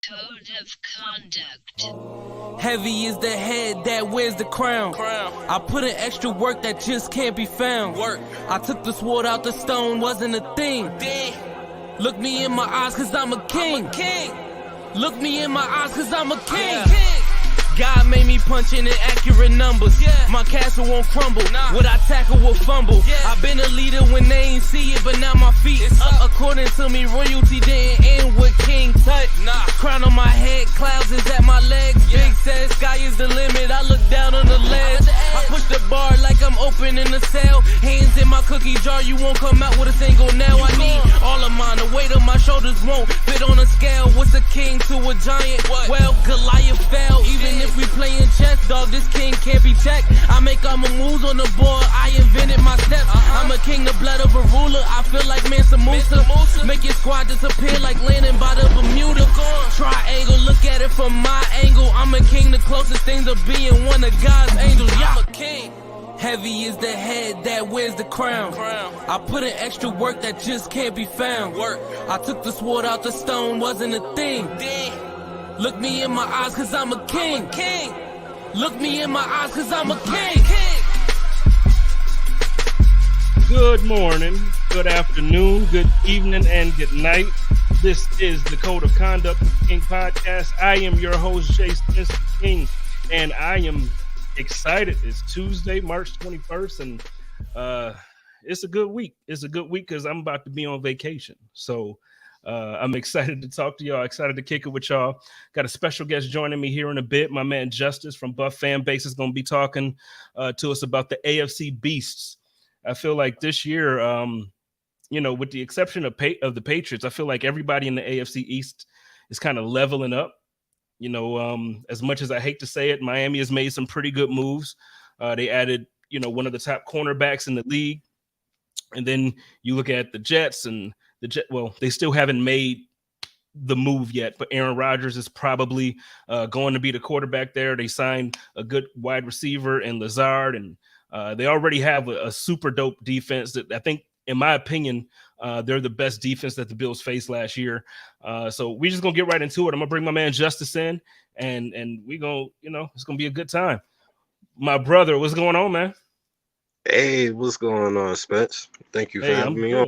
Code of conduct. Heavy is the head that wears the crown. I put in extra work that just can't be found. I took the sword out the stone, wasn't a thing. Look me in my eyes cause I'm a king. Look me in my eyes cause I'm a king. God made me punch in accurate numbers. My castle won't crumble. What I tackle will fumble. I've been a leader when they ain't see it, but now my feet up. According to me, royalty didn't end with King Tut. Crown on my head, clouds is at my legs. Big says sky is the limit. I look down on the ledge. I push the bar like I'm opening a cell. Hands in my cookie jar, you won't come out with a single nail. I need all of mine. The weight of my shoulders won't fit on a scale. What's a king to a giant? Well, Goliath fell. Even if we playing chess, dog, this king can't be checked. I make all my moves on the board, I invented my steps. I'm a king, the blood of a ruler. I feel like Mansa Musa. Make your squad disappear like landing by the Bermuda. Triangle, look at it from my angle. I'm a king, the closest thing to being one of God's angels. I'm a king. Heavy is the head that wears the crown. I put in extra work that just can't be found. I took the sword out the stone, wasn't a thing. Look me in my eyes cause I'm a king. Look me in my eyes cause I'm a king. Good morning, good afternoon, good evening, and good night. This is the Code of Conduct King podcast. I am your host, JSpenceTheKing, and I am excited. It's Tuesday, March 21st, and it's a good week. It's a good week because I'm about to be on vacation. So I'm excited to talk to y'all, excited to kick it with y'all. Got a special guest joining me here in a bit. My man Justus from Buff Fan Base is going to be talking to us about the AFC Beasts. I feel like this year, with the exception of the Patriots, I feel like everybody in the AFC East is kind of leveling up. As much as I hate to say it, Miami has made some pretty good moves. They added, one of the top cornerbacks in the league. And then you look at the Jets and they still haven't made the move yet, but Aaron Rodgers is probably going to be the quarterback there. They signed a good wide receiver in Lazard, and they already have a super dope defense that I think, in my opinion, they're the best defense that the Bills faced last year. So we just gonna get right into it. I'm gonna bring my man Justus in, and we gonna, it's gonna be a good time. My brother, what's going on, man? Hey, what's going on, Spence? Thank you for having me on.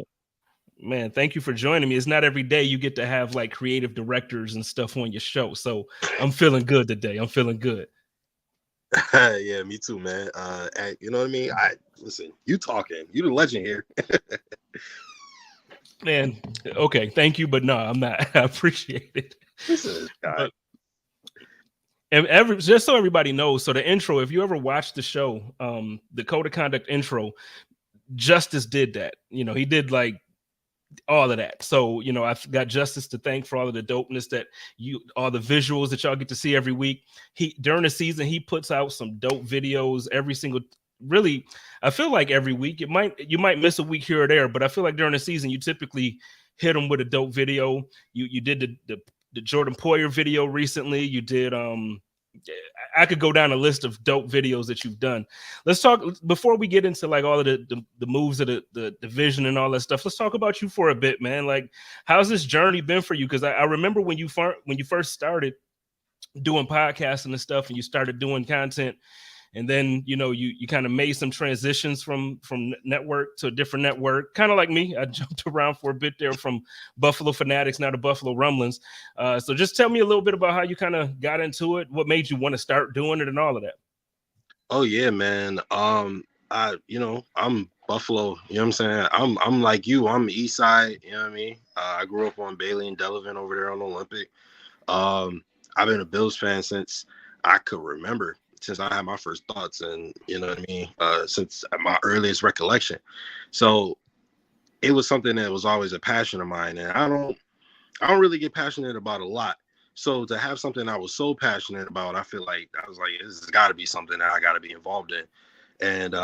Man, thank you for joining me. It's not every day you get to have like creative directors and stuff on your show. So I'm feeling good today. I'm feeling good. Yeah, me too, man. You know what I mean? Listen, you talking. You the legend here. Man, okay, thank you, but no, I'm not. I appreciate it. And just so everybody knows, so the intro, if you ever watched the show, the Code of Conduct intro, Justus did that. He did like all of that. So, I've got Justus to thank for all of the dopeness that all the visuals that y'all get to see every week. During the season, he puts out some dope videos really, I feel like every week. You might miss a week here or there, but I feel like during the season, you typically hit them with a dope video. You did the Jordan Poyer video recently. You did, I could go down a list of dope videos that you've done. Let's talk before we get into like all of the moves of the division and all that stuff. Let's talk about you for a bit, man. Like, how's this journey been for you? Because I remember when you first started doing podcasting and stuff, and you started doing content, and then you kind of made some transitions from network to a different network, kind of like me. I jumped around for a bit there from Buffalo Fanatics now to Buffalo Rumblings. So just tell me a little bit about how you kind of got into it, what made you want to start doing it, and all of that. Oh yeah, man. I'm Buffalo. You know what I'm saying? I'm like you. I'm East Side. You know what I mean? I grew up on Bailey and Delavan over there on Olympic. I've been a Bills fan since I could remember. Since I had my first thoughts, and you know what I mean, since my earliest recollection. So it was something that was always a passion of mine, and I don't really get passionate about a lot. So to have something I was so passionate about, I feel like I was like, this has got to be something that I got to be involved in. And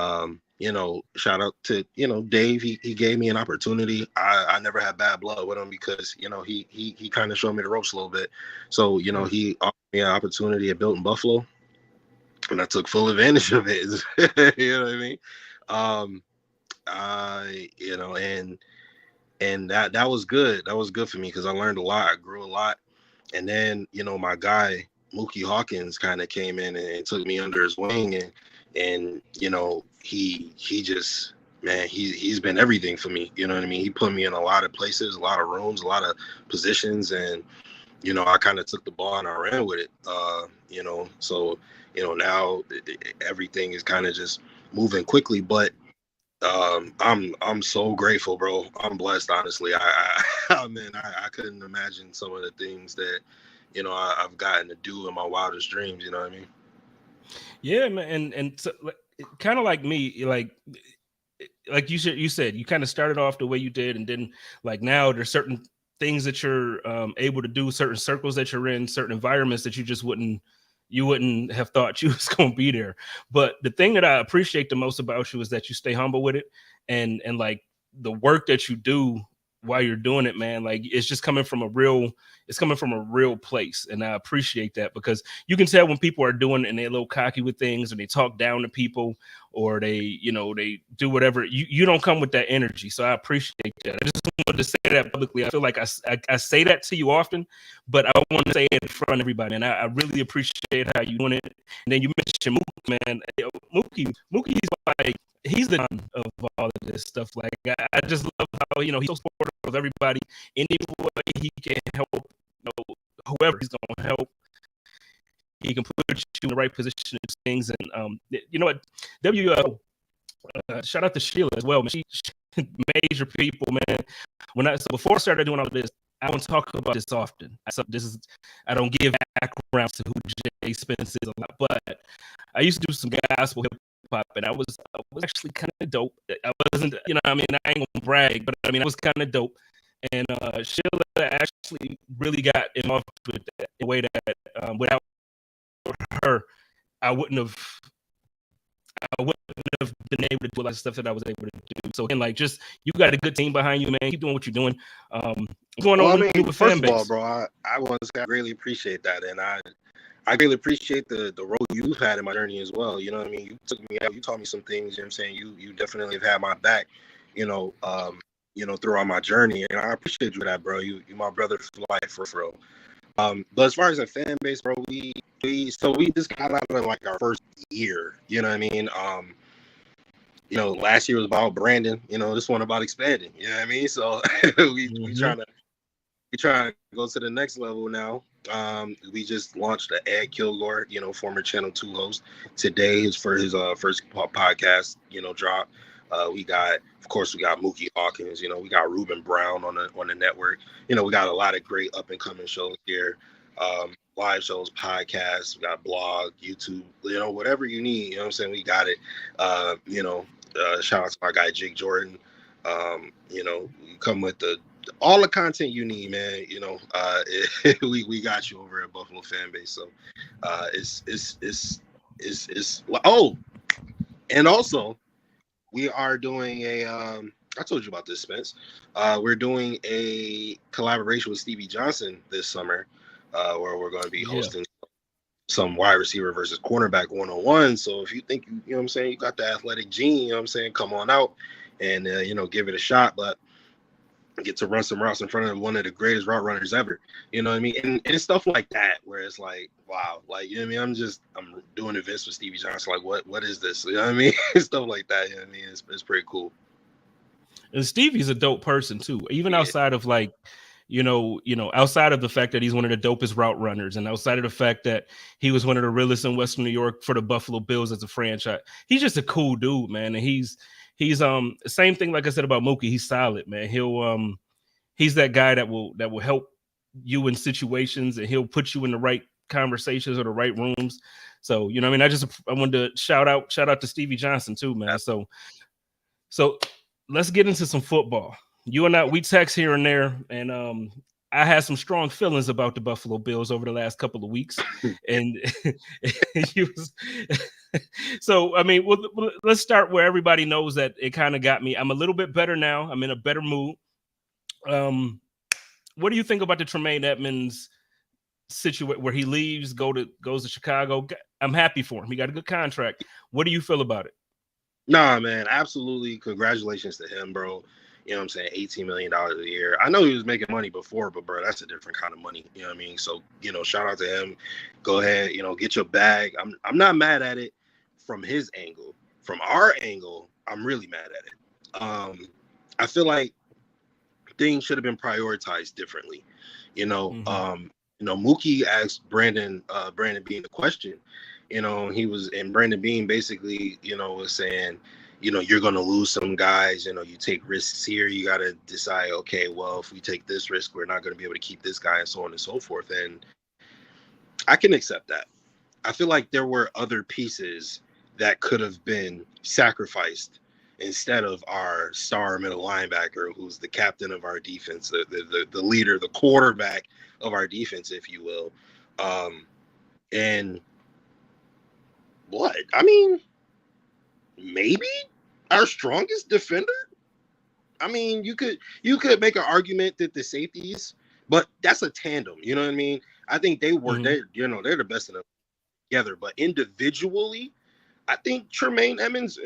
shout out to Dave. He gave me an opportunity. I never had bad blood with him because he kind of showed me the ropes a little bit. So he offered me an opportunity at Built in Buffalo. And I took full advantage of it. You know what I mean? And that was good. That was good for me because I learned a lot. I grew a lot. And then, my guy Mookie Hawkins kind of came in and took me under his wing, and he just, man, he's been everything for me. You know what I mean? He put me in a lot of places, a lot of rooms, a lot of positions, and I kind of took the ball and I ran with it. So now everything is kind of just moving quickly, but I'm so grateful, bro. I'm blessed, honestly. I couldn't imagine some of the things that I've gotten to do in my wildest dreams. You know what I mean? Yeah, man, and so, kind of like me, like you said, you kind of started off the way you did, and then like now there's certain things that you're able to do, certain circles that you're in, certain environments that you just wouldn't have thought you was going to be there. But the thing that I appreciate the most about you is that you stay humble with it, and like the work that you do while you're doing it, man, like it's just coming from a real place. And I appreciate that, because you can tell when people are doing it and they're a little cocky with things, or they talk down to people, or they do whatever. You don't come with that energy. So I appreciate that. I just wanted to say that publicly. I feel like I say that to you often, but I want to say it in front of everybody. And I really appreciate how you doing it. And then you mentioned Mookie, man. Mookie's like, he's the one of all of this stuff. Like, I just love how, he's so supportive of everybody. Any way he can help, whoever he's going to help, he can put you in the right position to do things. And you know what? Shout out to Sheila as well, man. She major people, man. Before I started doing all of this, I don't talk about this often. I don't give background to who Jay Spence is a lot, but I used to do some gospel hip hop, and I was actually kind of dope. I wasn't, I ain't gonna brag, but I was kind of dope. And Sheila actually really got involved with that in a way that without her, I wouldn't have been able to do a lot of stuff that I was able to do. So again, like, just, you got a good team behind you, man. Keep doing what you're doing. What's going on with the fan base? First of all, bro, I really appreciate that, and I really appreciate the role you've had in my journey as well. You know what I mean? You took me out, you taught me some things. You know what I'm saying? You definitely have had my back. Throughout my journey, and I appreciate you for that, bro. You my brother for life, for real. But as far as a fan base, bro, we just got out of like our first year. You know what I mean? Last year was about branding. This one about expanding. You know what I mean? So we trying to go to the next level now. We just launched the Ed Kilgore, former Channel 2 host. Today is for his first podcast, drop. We got Mookie Hawkins. We got Ruben Brown on the network. We got a lot of great up and coming shows here. Live shows, podcasts. We got blog, YouTube. Whatever you need. You know what I'm saying? We got it. Shout out to my guy Jake Jordan. You come with all the content you need, man. We got you over at Buffalo Fan Base. So it's and also, we are doing I told you about this, Spence. We're doing a collaboration with Stevie Johnson this summer, where we're going to be hosting some wide receiver versus cornerback 101. So if you think, you know what I'm saying, you got the athletic gene, you know what I'm saying, come on out and, give it a shot. But get to run some routes in front of one of the greatest route runners ever. You know what I mean? And stuff like that, where it's like, wow, like, you know what I mean? I'm doing events with Stevie Johnson. Like, what is this? You know what I mean? Stuff like that. You know what I mean? It's pretty cool. And Stevie's a dope person too, even outside of like, outside of the fact that he's one of the dopest route runners, and outside of the fact that he was one of the realest in Western New York for the Buffalo Bills as a franchise. He's just a cool dude, man. And he's same thing like I said about Mookie. He's solid, man. He's that guy that will help you in situations, and he'll put you in the right conversations or the right rooms. So, I wanted to shout out to Stevie Johnson too, man. So let's get into some football. You and I, we text here and there, and I had some strong feelings about the Buffalo Bills over the last couple of weeks, and so let's start where everybody knows that it kind of got me. I'm a little bit better now. I'm in a better mood. What do you think about the Tremaine Edmonds situation where he leaves, goes to Chicago? I'm happy for him. He got a good contract. What do you feel about it? Nah, man, absolutely. Congratulations to him, bro. You know what I'm saying? $18 million a year. I know he was making money before, but bro, that's a different kind of money. You know what I mean? So, shout out to him. Go ahead, get your bag. I'm not mad at it from his angle. From our angle, I'm really mad at it. I feel like things should have been prioritized differently. Mookie asked Brandon Beane a question. Brandon Beane basically, was saying, you're going to lose some guys, you take risks here. You got to decide, okay, well, if we take this risk, we're not going to be able to keep this guy and so on and so forth. And I can accept that. I feel like there were other pieces that could have been sacrificed instead of our star middle linebacker, who's the captain of our defense, the leader, the quarterback of our defense, if you will. And what? I mean, maybe our strongest defender. I mean, you could make an argument that the safeties, but that's a tandem. You know what I mean? I think they were they're the best of them together, but individually, I think Tremaine Edmonds,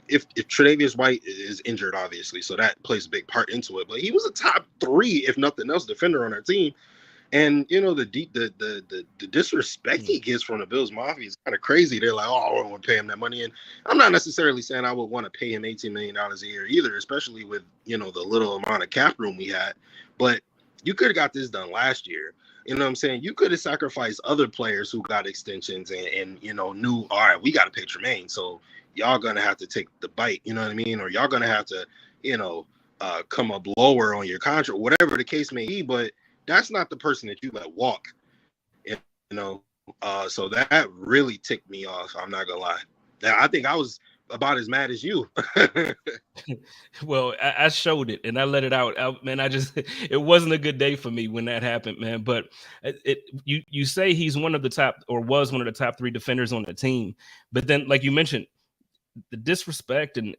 if Tre'Davious White is injured, obviously, so that plays a big part into it. But he was a top 3, if nothing else, defender on our team. And the disrespect he gets from the Bills Mafia is kind of crazy. They're like, oh, I don't want to pay him that money. And I'm not necessarily saying I would want to pay him $18 million a year either, especially with the little amount of cap room we had. But you could have got this done last year. You know what I'm saying? You could have sacrificed other players who got extensions and knew, all right, we got to pay Tremaine. So y'all going to have to take the bite, you know what I mean? Or y'all going to have to, come up lower on your contract, whatever the case may be. But that's not the person that you let walk, so that really ticked me off. I'm not going to lie. Now, I think I was about as mad as you. Well, I showed it and I let it out. Man, it wasn't a good day for me when that happened, man. But you say he's one of the top, or was one of the top 3 defenders on the team. But then, like you mentioned, the disrespect and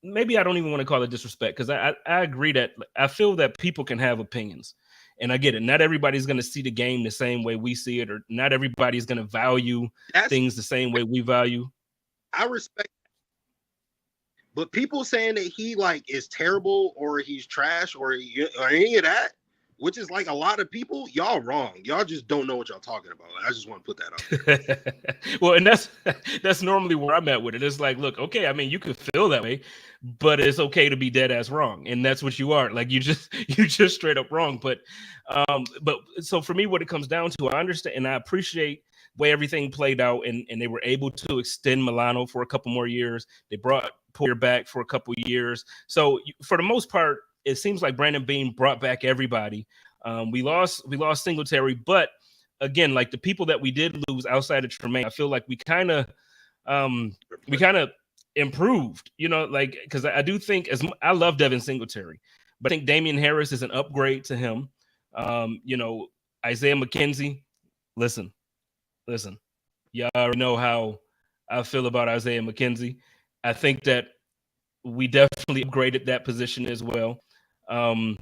maybe I don't even want to call it disrespect, because I agree that I feel that people can have opinions. And I get it. Not everybody's going to see the game the same way we see it, or not everybody's going to value things the same way we value. I respect. But people saying that he is terrible or he's trash or any of that, which is like a lot of people, y'all wrong. Y'all just don't know what y'all talking about. I just want to put that out. Well, and that's normally where I'm at with it. It's like, look, okay, I mean, you could feel that way, but it's okay to be dead ass wrong, and that's what you are. Like you just straight up wrong. But so for me, what it comes down to, I understand and I appreciate the way everything played out, and they were able to extend Milano for a couple more years. They brought Poyer back for a couple years. So for the most part, it seems like Brandon Beane brought back everybody. We lost Singletary, but again, like the people that we did lose outside of Tremaine, I feel like we kind of improved, because I do think I love Devin Singletary, but I think Damian Harris is an upgrade to him. Isaiah McKenzie, listen, y'all already know how I feel about Isaiah McKenzie. I think that we definitely upgraded that position as well. I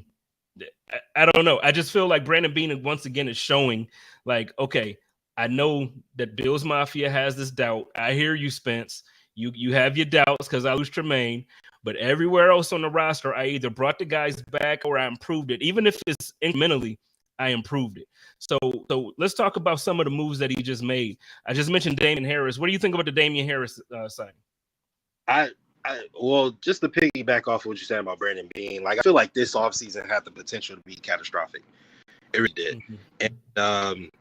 don't know. I just feel like Brandon Beane once again is showing, like, okay, I know that Bills Mafia has this doubt. I hear you, Spence. You have your doubts because I lose Tremaine, but everywhere else on the roster, I either brought the guys back or I improved it. Even if it's incrementally, I improved it. So let's talk about some of the moves that he just made. I just mentioned Damian Harris. What do you think about the Damian Harris signing? Well, just to piggyback off what you said about Brandon Beane, I feel like this offseason had the potential to be catastrophic. It really did. Mm-hmm. And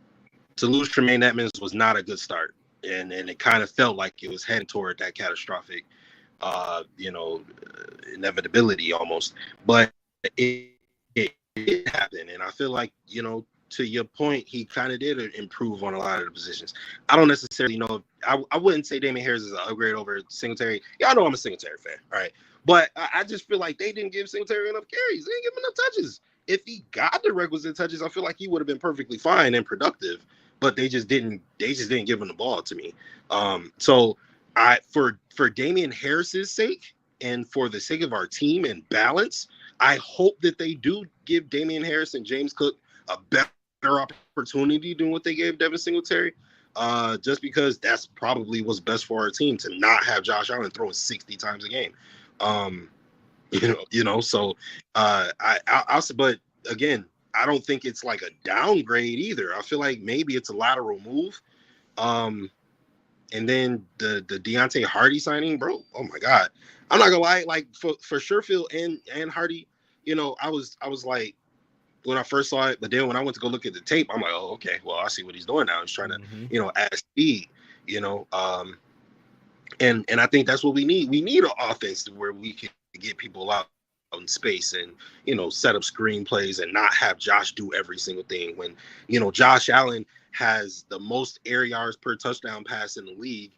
to lose Tremaine Edmonds was not a good start. And it kind of felt like it was heading toward that catastrophic, inevitability almost. But it happened. And I feel like, to your point, he kind of did improve on a lot of the positions. I don't necessarily know. I wouldn't say Damian Harris is an upgrade over Singletary. Y'all know I'm a Singletary fan, all right? But I just feel like they didn't give Singletary enough carries. They didn't give him enough touches. If he got the requisite touches, I feel like he would have been perfectly fine and productive. But they just didn't give him the ball to me. So for Damian Harris's sake and for the sake of our team and balance, I hope that they do give Damian Harris and James Cook a better opportunity than what they gave Devin Singletary, just because that's probably what's best for our team, to not have Josh Allen throwing 60 times a game. So but again, I don't think it's like a downgrade either. I feel like maybe it's a lateral move. And then the Deontay Hardy signing, bro. Oh my God, I'm not gonna lie. Like for Sherfield and Hardy, I was like when I first saw it, but then when I went to go look at the tape, I'm like, oh, okay, well, I see what he's doing now. He's trying to, add speed. And I think that's what we need. We need an offense where we can get people out in space and, set up screenplays and not have Josh do every single thing. When, Josh Allen has the most air yards per touchdown pass in the league,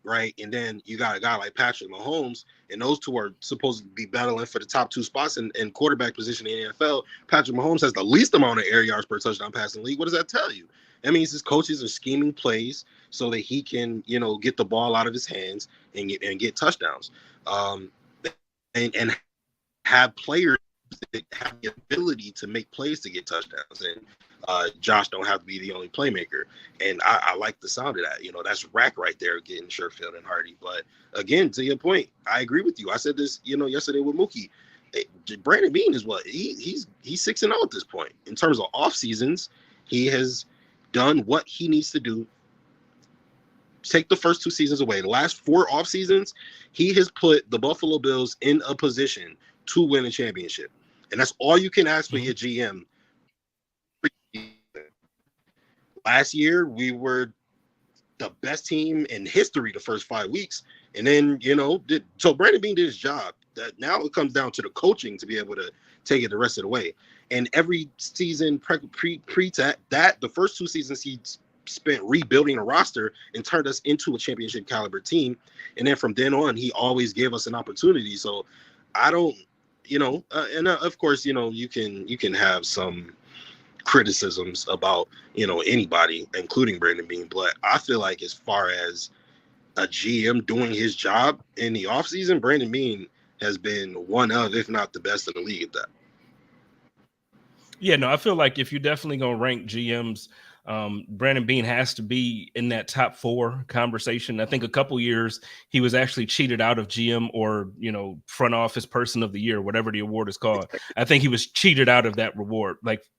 right? And then you got a guy like Patrick Mahomes, and those two are supposed to be battling for the top two spots in quarterback position in the NFL. Patrick Mahomes has the least amount of air yards per touchdown pass in the league. What does that tell you? That means his coaches are scheming plays so that he can, get the ball out of his hands and get touchdowns, and have players that have the ability to make plays to get touchdowns. And Josh don't have to be the only playmaker. And I like the sound of that. That's rack right there, getting Sherfield and Hardy. But again, to your point, I agree with you. I said this, yesterday with Mookie. Brandon Beane is what he's 6-0 at this point. In terms of off seasons, he has done what he needs to do. Take the first 2 seasons away. The last 4 off seasons, he has put the Buffalo Bills in a position to win a championship. And that's all you can ask for your GM. Last year, we were the best team in history the first 5 weeks. And then, so Brandon Beane did his job. That now it comes down to the coaching to be able to take it the rest of the way. And every season pre that, the first 2 seasons he spent rebuilding a roster and turned us into a championship caliber team. And then from then on, he always gave us an opportunity. So I don't, and of course, you can have some criticisms about, anybody, including Brandon Beane. But I feel like as far as a GM doing his job in the offseason, Brandon Beane has been one of, if not the best in the league at that. Yeah, no, I feel like if you're definitely going to rank GMs, Brandon Beane has to be in that top 4 conversation. I think a couple years he was actually cheated out of GM or, front office person of the year, whatever the award is called. I think he was cheated out of that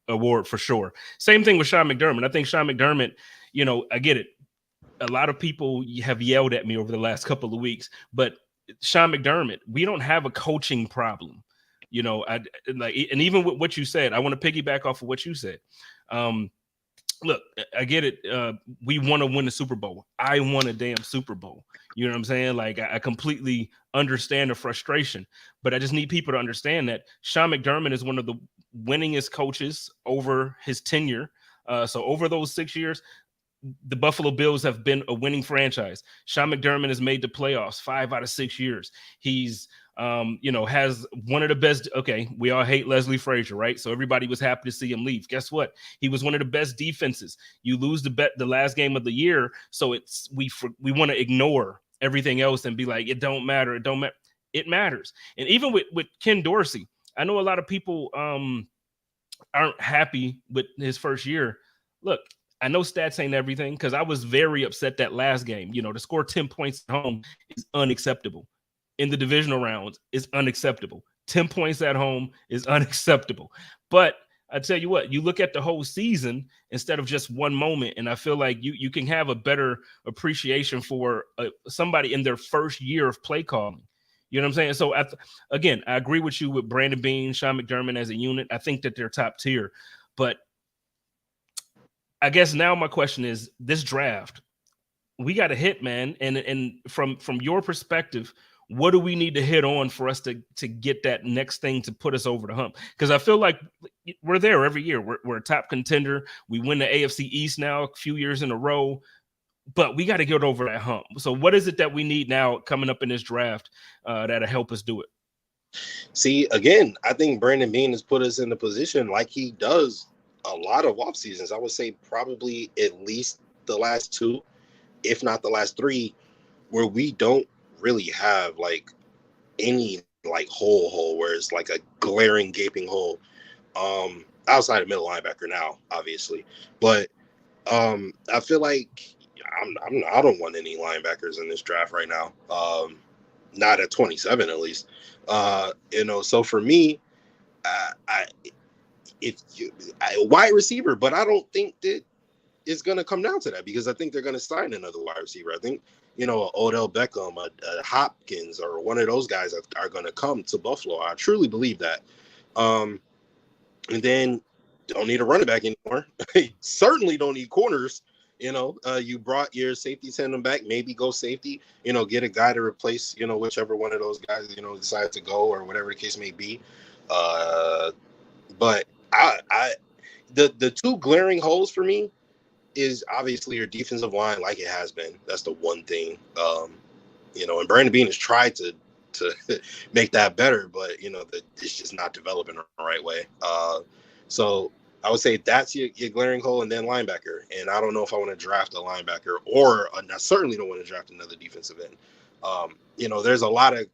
award for sure. Same thing with Sean McDermott. I think Sean McDermott, I get it. A lot of people have yelled at me over the last couple of weeks, but Sean McDermott, we don't have a coaching problem. And even with what you said, I want to piggyback off of what you said. Look, I get it. We want to win the Super Bowl. I want a damn Super Bowl. You know what I'm saying? Like, I completely understand the frustration, but I just need people to understand that Sean McDermott is one of the winningest coaches over his tenure. So over those 6 years, the Buffalo Bills have been a winning franchise. Sean McDermott has made the playoffs 5 out of 6 years. He's has one of the best. Okay, we all hate Leslie Frazier, right? So everybody was happy to see him leave. Guess what? He was one of the best defenses. You lose the last game of the year, so we want to ignore everything else and be like, it don't matter. It don't matter. It matters. And even with Ken Dorsey, I know a lot of people aren't happy with his first year. Look, I know stats ain't everything, because I was very upset that last game. To score 10 points at home is unacceptable. In the divisional rounds is unacceptable. 10 points at home is unacceptable. But I tell you what, you look at the whole season instead of just one moment, and I feel like you can have a better appreciation for somebody in their first year of play calling. You know what I'm saying? So, again, I agree with you with Brandon Beane, Sean McDermott as a unit. I think that they're top tier. But I guess now my question is, this draft, we got to hit, man. And from your perspective, what do we need to hit on for us to get that next thing to put us over the hump? Because I feel like we're there every year. We're a top contender. We win the AFC East now a few years in a row, but we got to get over that hump. So what is it that we need now coming up in this draft that'll help us do it? See, again, I think Brandon Beane has put us in the position like he does a lot of off seasons. I would say probably at least the last 2, if not the last 3, where we don't really have like any like hole where it's like a glaring gaping hole outside of middle linebacker now, obviously. But I feel like I don't want any linebackers in this draft right now. not at 27 at least. So for me, wide receiver, but I don't think that it's going to come down to that, because I think they're going to sign another wide receiver. I think, Odell Beckham, a Hopkins, or one of those guys are going to come to Buffalo. I truly believe that. And then don't need a running back anymore. Certainly don't need corners. You brought your safety tandem back, maybe go safety, get a guy to replace, whichever one of those guys, decide to go, or whatever the case may be. But the two glaring holes for me is obviously your defensive line, like it has been. That's the one thing. And Brandon Beane has tried to make that better, but it's just not developing the right way. So I would say that's your glaring hole, and then linebacker. And I don't know if I want to draft a linebacker, or I certainly don't want to draft another defensive end. There's a lot of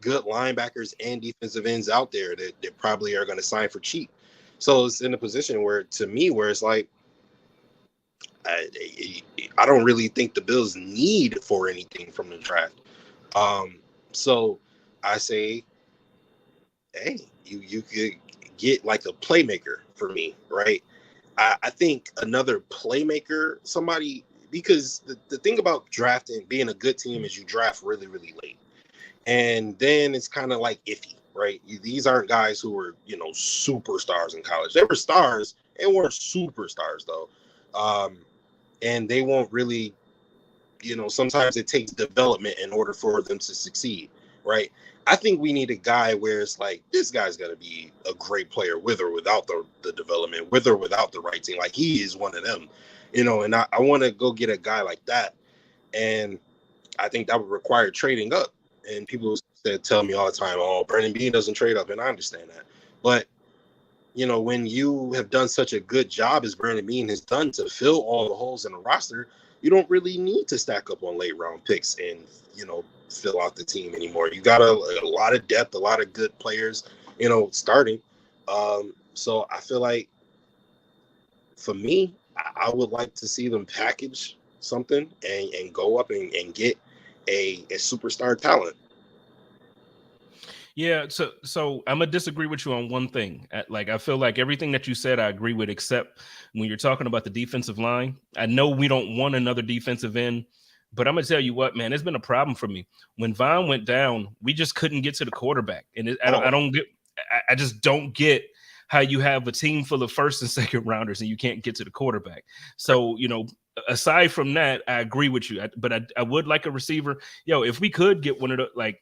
good linebackers and defensive ends out there that probably are going to sign for cheap. So it's in a position where it's like, I don't really think the Bills need for anything from the draft. So I say, hey, you could get like a playmaker for me, right? I think another playmaker, somebody, because the thing about drafting, being a good team, is you draft really, really late. And then it's kind of like iffy, right? These aren't guys who were, superstars in college. They were stars and weren't superstars, though. And they won't really, sometimes it takes development in order for them to succeed, right? I think we need a guy where it's like, this guy's going to be a great player with or without the development, with or without the right team. Like, he is one of them, and I want to go get a guy like that. And I think that would require trading up. And people tell me all the time, oh, Brandon Beane doesn't trade up. And I understand that. But, when you have done such a good job as Brandon Beane has done to fill all the holes in the roster, you don't really need to stack up on late round picks and, fill out the team anymore. You got a lot of depth, a lot of good players, starting. So I feel like, for me, I would like to see them package something and go up and get a superstar talent. Yeah, so I'm gonna disagree with you on one thing. I feel like everything that you said I agree with, except when you're talking about the defensive line. I know we don't want another defensive end, but I'm gonna tell you what, man, it's been a problem for me. When Vaughn went down, we just couldn't get to the quarterback, and I just don't get how you have a team full of first and second rounders and you can't get to the quarterback. So, aside from that, I agree with you. But I would like a receiver. If we could get one of the,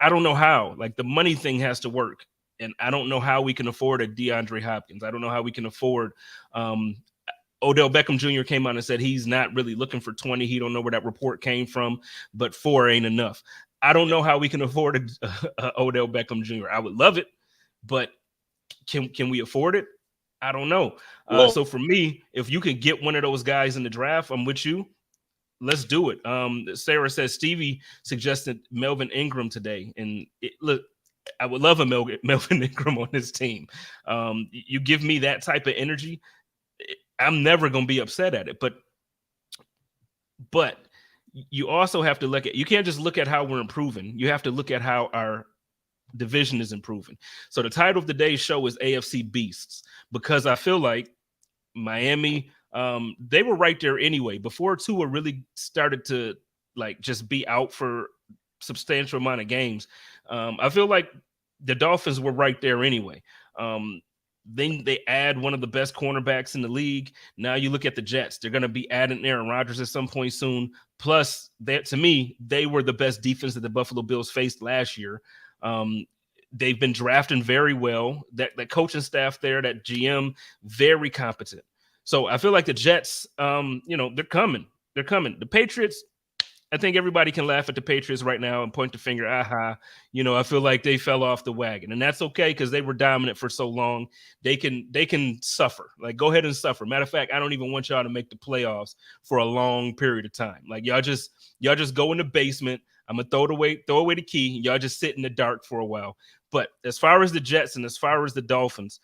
I don't know how. The money thing has to work, and I don't know how we can afford a DeAndre Hopkins. I don't know how we can afford. Odell Beckham Jr. came out and said he's not really looking for 20. He don't know where that report came from, but 4 ain't enough. I don't know how we can afford a Odell Beckham Jr. I would love it, but can we afford it? I don't know. So for me, if you can get one of those guys in the draft, I'm with you. Let's do it. Sarah says Stevie suggested Melvin Ingram today. And look, I would love a Melvin Ingram on this team. You give me that type of energy, I'm never going to be upset at it. But you also have to look at, you can't just look at how we're improving. You have to look at how our division is improving. So the title of today's show is AFC Beasts, because I feel like Miami, they were right there anyway. Before Tua really started to just be out for substantial amount of games, I feel like the Dolphins were right there anyway. Then they add one of the best cornerbacks in the league. Now you look at the Jets. They're going to be adding Aaron Rodgers at some point soon. Plus, to me, they were the best defense that the Buffalo Bills faced last year. They've been drafting very well. That coaching staff there, that GM, very competent. So I feel like the Jets, they're coming. They're coming. The Patriots, I think everybody can laugh at the Patriots right now and point the finger. I feel like they fell off the wagon, and that's okay because they were dominant for so long. They can suffer. Go ahead and suffer. Matter of fact, I don't even want y'all to make the playoffs for a long period of time. Y'all just go in the basement. I'm gonna throw away the key. Y'all just sit in the dark for a while. But as far as the Jets and as far as the Dolphins,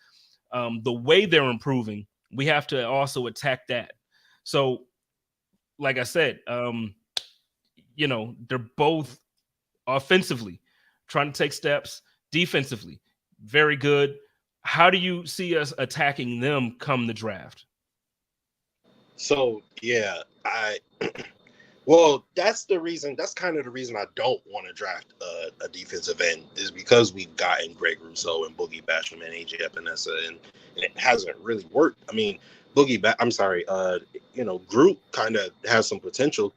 the way they're improving, we have to also attack that. So, like I said, they're both offensively, trying to take steps. Defensively, very good. How do you see us attacking them come the draft? So yeah, well, that's the reason. That's kind of the reason I don't want to draft a defensive end, is because we've gotten Greg Rousseau and Boogie Basham and AJ Epinesa, and it hasn't really worked. I mean, Groot kind of has some potential,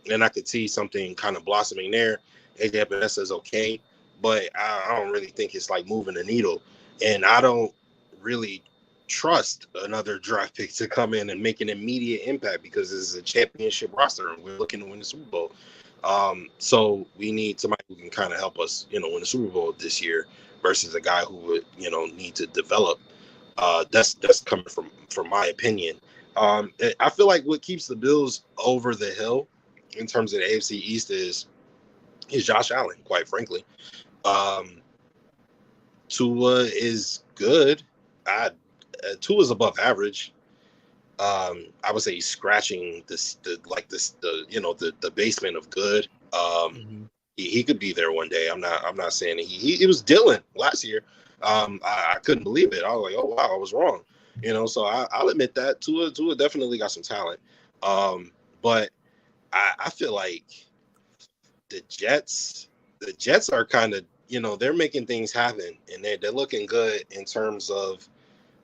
and I could see something kind of blossoming there. AJ Epinesa is okay, but I don't really think it's like moving the needle, and I don't really trust another draft pick to come in and make an immediate impact, because this is a championship roster and we're looking to win the Super Bowl. So we need somebody who can kind of help us, win the Super Bowl this year, versus a guy who would, need to develop. That's coming from my opinion. I feel like what keeps the Bills over the hill in terms of the AFC East is Josh Allen, quite frankly. Tua is good. Tua is above average. I would say he's scratching the basement of good. He could be there one day. I'm not saying he was Dylan last year. I couldn't believe it. I was like, oh wow, I was wrong. So I'll admit that Tua definitely got some talent. But I feel like the Jets are kind of, they're making things happen, and they're looking good in terms of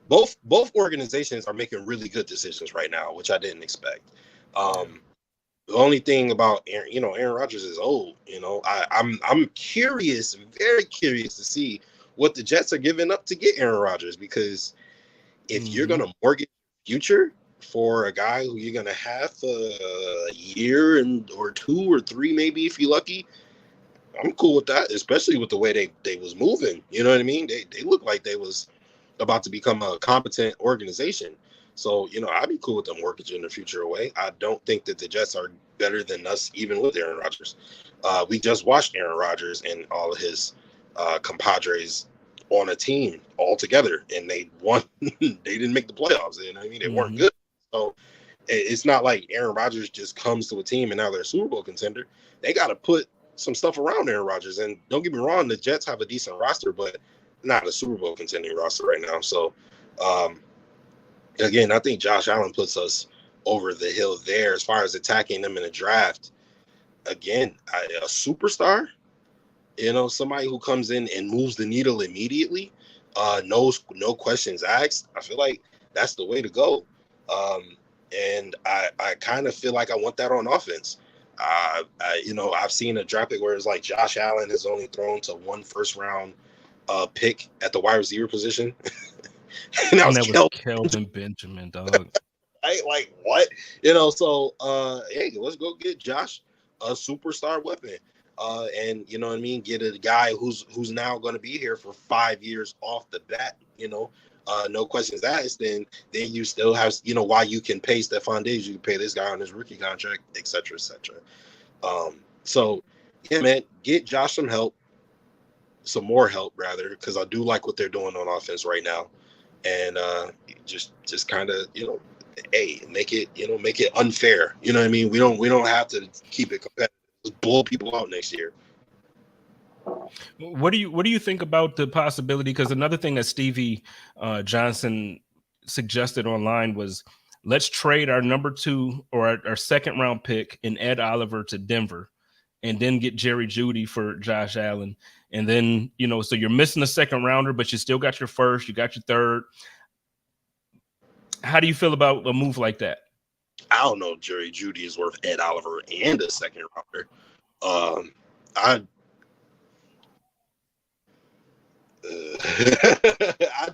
both organizations are making really good decisions right now, which I didn't expect. The only thing about Aaron Rodgers is old. I'm curious, very curious to see what the Jets are giving up to get Aaron Rodgers, because if you're going to mortgage future for a guy who you're going to have a year or 2 or 3, maybe if you're lucky, I'm cool with that, especially with the way they was moving. You know what I mean? They look like they was about to become a competent organization. So, I'd be cool with them mortgaging the future away. I don't think that the Jets are better than us, even with Aaron Rodgers. We just watched Aaron Rodgers and all of his compadres on a team all together, and they won. They didn't make the playoffs. You know what I mean? They weren't good. So it's not like Aaron Rodgers just comes to a team and now they're a Super Bowl contender. They got to put some stuff around Aaron Rodgers. And don't get me wrong, the Jets have a decent roster, but not a Super Bowl contending roster right now. So, again, I think Josh Allen puts us over the hill there as far as attacking them in a draft. Again, a superstar, somebody who comes in and moves the needle immediately, no questions asked. I feel like that's the way to go. And I kind of feel like I want that on offense. I've seen a draft pick where it's like Josh Allen has only thrown to 1 first-round pick at the wide receiver position. And that was Kelvin Benjamin, dog. Like what? So hey, let's go get Josh a superstar weapon. And you know what I mean, get a guy who's now going to be here for 5 years off the bat, no questions asked. Then you still have, while you can pay Stephon Diggs, you can pay this guy on his rookie contract, et cetera, et cetera. So yeah, man, get Josh some more help rather, because I do like what they're doing on offense right now. And just kind of, hey, make it unfair. You know what I mean? We don't have to keep it competitive. Just blow people out next year. What do you think about the possibility? Because another thing that Stevie Johnson suggested online was, let's trade our number 2 or our second round pick in Ed Oliver to Denver, and then get Jerry Jeudy for Josh Allen. And then, so you're missing a second rounder, but you still got your first, you got your third. How do you feel about a move like that? I don't know if Jerry Jeudy is worth Ed Oliver and a second rounder. I'd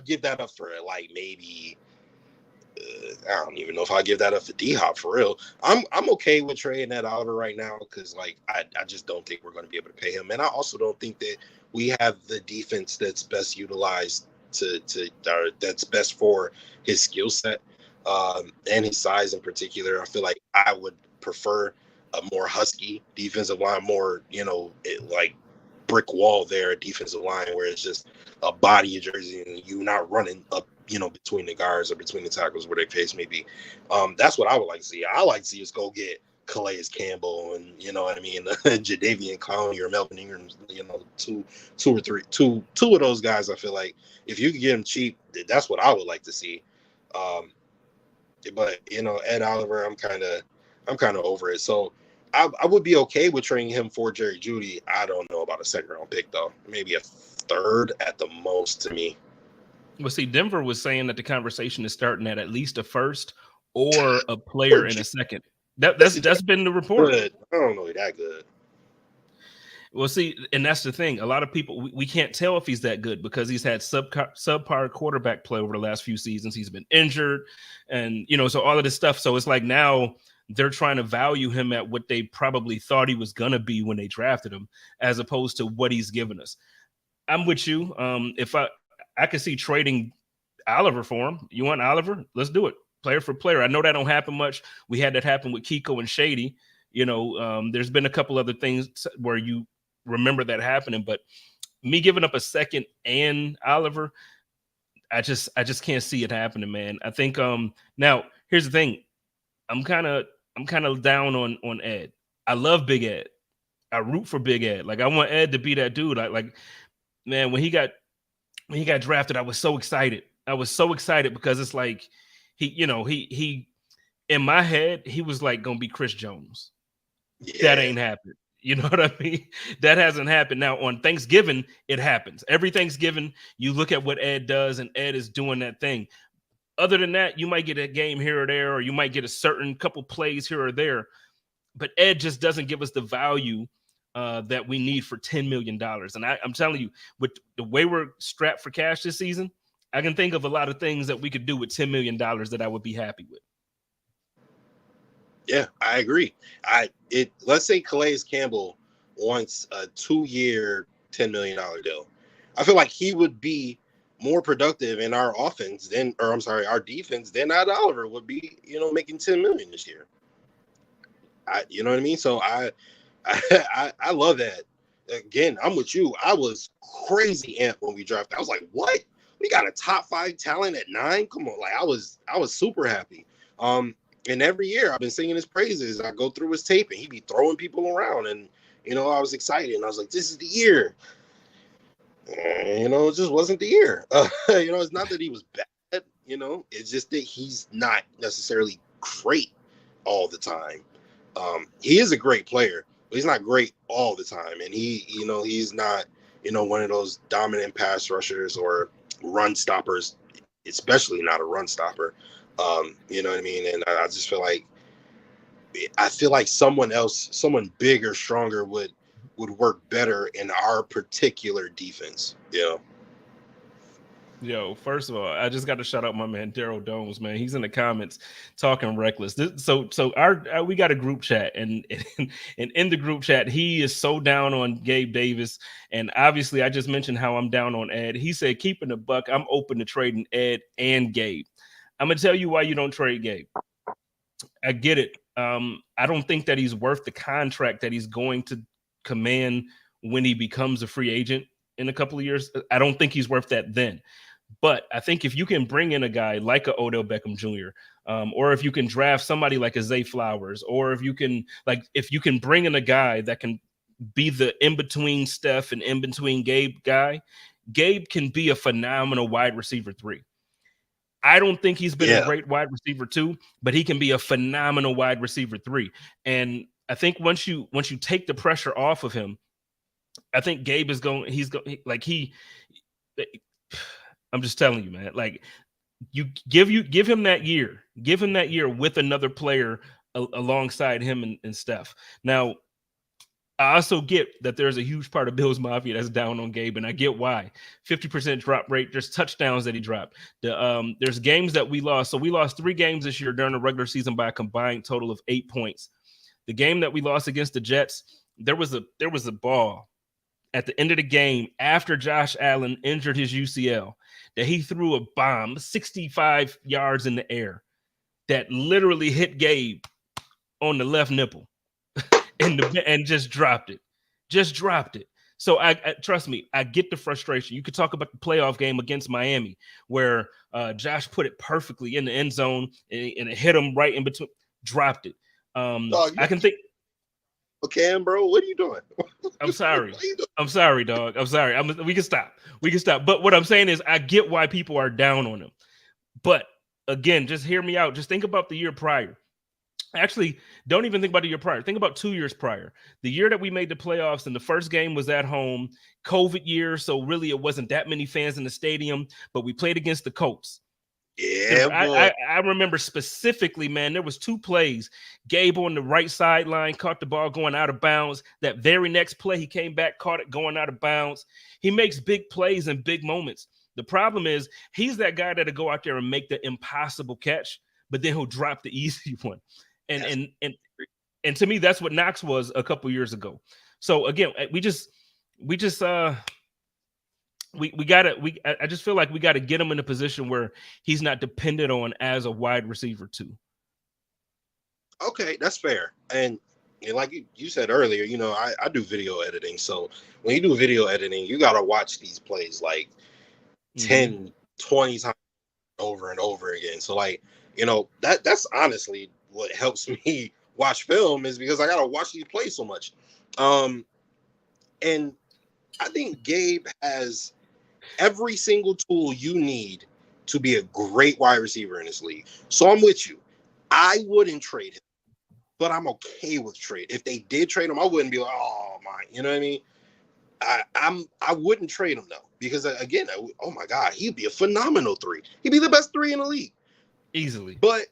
give that up for like maybe I don't even know if I'll give that up for D-Hop for real. I'm okay with trading Ed Oliver right now, because like I just don't think we're going to be able to pay him, and I also don't think that we have the defense that's best utilized that's best for his skill set and his size in particular. I feel like I would prefer a more husky defensive line, more like brick wall there, defensive line where it's just a body of jersey and you not running up, between the guards or between the tackles where their case may be. That's what I would like to see. I like to see us go get Calais Campbell and you know what I mean, Jadeveon Clowney or Melvin Ingram, you know, two of those guys. I feel like if you could get them cheap, that's what I would like to see. But you know, Ed Oliver, I'm kind of over it. So I would be okay with trading him for Jerry Jeudy. I don't know about a second round pick though. Maybe a third at the most to me. Well, see, Denver was saying that the conversation is starting at least a first or a player in a second. That's been the report. Good. I don't know that good. Well, see, and that's the thing. A lot of people, we can't tell if he's that good because he's had subpar quarterback play over the last few seasons. He's been injured and, you know, so all of this stuff. So it's like now they're trying to value him at what they probably thought he was going to be when they drafted him, as opposed to what he's given us. I'm with you. If I could see trading Oliver for him. You want Oliver? Let's do it. Player for player. I know that don't happen much. We had that happen with Kiko and Shady. You know, there's been a couple other things where you remember that happening, but me giving up a second and Oliver, I just can't see it happening, man. I think now here's the thing. I'm kind of down on Ed. I love Big Ed. I root for Big Ed. Like I want Ed to be that dude. Like man, when he got drafted, I was so excited. I was so excited because it's like he in my head, he was like gonna be Chris Jones. Yeah. That ain't happened. You know what I mean? That hasn't happened. Now on Thanksgiving, it happens. Every Thanksgiving, you look at what Ed does, and Ed is doing that thing. Other than that, you might get a game here or there, or you might get a certain couple plays here or there. But Ed just doesn't give us the value that we need for $10 million. And I'm telling you, with the way we're strapped for cash this season, I can think of a lot of things that we could do with $10 million that I would be happy with. Yeah, I agree. Let's say Calais Campbell wants a 2-year, $10 million deal. I feel like he would be more productive in our offense our defense than Ed Oliver would be, you know, making $10 million this year. You know what I mean? So I love that. Again, I'm with you. I was crazy amped when we drafted. I was like, what? We got a top 5 talent at 9? Come on. Like I was super happy. And every year I've been singing his praises. I go through his tape and he'd be throwing people around. And, you know, I was excited. And I was like, this is the year. And, you know, it just wasn't the year. You know, it's not that he was bad. You know, it's just that he's not necessarily great all the time. He is a great player, but he's not great all the time. And he's not, you know, one of those dominant pass rushers or run stoppers, especially not a run stopper. You know what I mean? And I just feel like someone bigger, stronger would work better in our particular defense. You know? Yo, first of all, I just got to shout out my man Daryl Domes, man. He's in the comments talking reckless. So we got a group chat, and in the group chat, he is so down on Gabe Davis, and obviously, I just mentioned how I'm down on Ed. He said, "Keeping the buck, I'm open to trading Ed and Gabe." I'm gonna tell you why you don't trade Gabe. I get it. I don't think that he's worth the contract that he's going to command when he becomes a free agent in a couple of years. I don't think he's worth that then. But I think if you can bring in a guy like a Odell Beckham Jr., or if you can draft somebody like a Zay Flowers, or if you can bring in a guy that can be the in-between Steph and in-between Gabe guy, Gabe can be a phenomenal wide receiver 3. I don't think he's been a great wide receiver 2, but he can be a phenomenal wide receiver 3. And I think once you take the pressure off of him, I think Gabe is going. I'm just telling you, man. Like you give him that year. Give him that year with another player alongside him and Steph. Now, I also get that there's a huge part of Bills Mafia that's down on Gabe, and I get why. 50% drop rate. There's touchdowns that he dropped. There's games that we lost. So we lost 3 games this year during the regular season by a combined total of 8 points. The game that we lost against the Jets, there was a ball at the end of the game after Josh Allen injured his UCL that he threw a bomb 65 yards in the air that literally hit Gabe on the left nipple. And just dropped it. So I trust me, I get the frustration. You could talk about the playoff game against Miami where Josh put it perfectly in the end zone and it hit him right in between, dropped it. Dog, I can think. Cam, bro, what are you doing? I'm sorry. I'm sorry, dog. I'm sorry. We can stop. We can stop. But what I'm saying is, I get why people are down on him. But again, just hear me out. Just think about the year prior. Actually, don't even think about the year prior. Think about 2 years prior. The year that we made the playoffs and the first game was at home, COVID year. So really, it wasn't that many fans in the stadium, but we played against the Colts. Yeah, boy. I remember specifically, man, there was 2 plays. Gabe on the right sideline caught the ball going out of bounds. That very next play, he came back, caught it going out of bounds. He makes big plays and big moments. The problem is he's that guy that'll go out there and make the impossible catch, but then he'll drop the easy one. And to me, that's what Knox was a couple years ago. So again, I just feel like we gotta get him in a position where he's not dependent on as a wide receiver too. Okay, that's fair. And like you said earlier, I do video editing. So when you do video editing, you got to watch these plays like 10, 20 times over and over again. So like, that's honestly what helps me watch film, is because I got to watch these plays so much. And I think Gabe has every single tool you need to be a great wide receiver in this league. So I'm with you. I wouldn't trade him, but I'm okay with trade. If they did trade him, I wouldn't be like, oh my, you know what I mean? I wouldn't trade him though, because again, oh my God, he'd be a phenomenal 3. He'd be the best 3 in the league. Easily. But